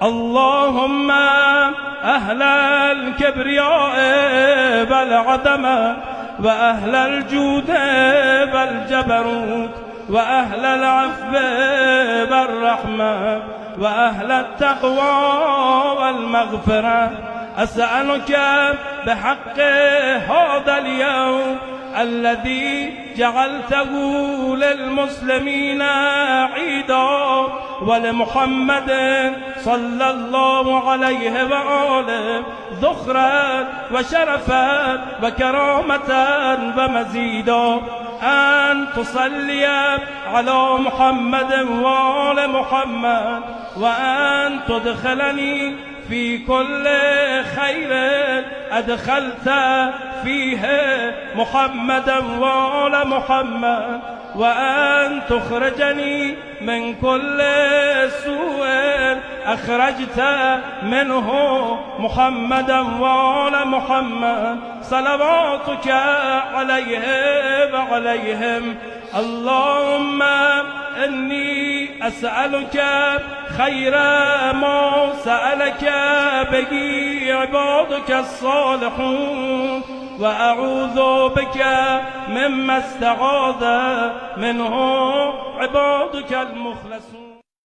اللهم أهل الكبرياء والعظمة وأهل الجود والجبروت وأهل العفو والرحمة وأهل التقوى والمغفرة، أسألك بحق هذا اليوم الذي جعلته للمسلمين عيدا ولمحمد صلى الله عليه وآله ذخرا وشرفا وكرامة ومزيدا، أن تصلي على محمد وآل محمد، وأن تدخلني في كل خير أدخلت فيه محمدا وآل محمد، وأن تخرجني من كل سوء أخرجت منه محمدا وآل محمد، صلواتك عليه وعليهم. اللهم إني أسألك خير ما سألك به عبادك الصالحون، وأعوذ بك مما استعاذ منه عبادك المخلصون.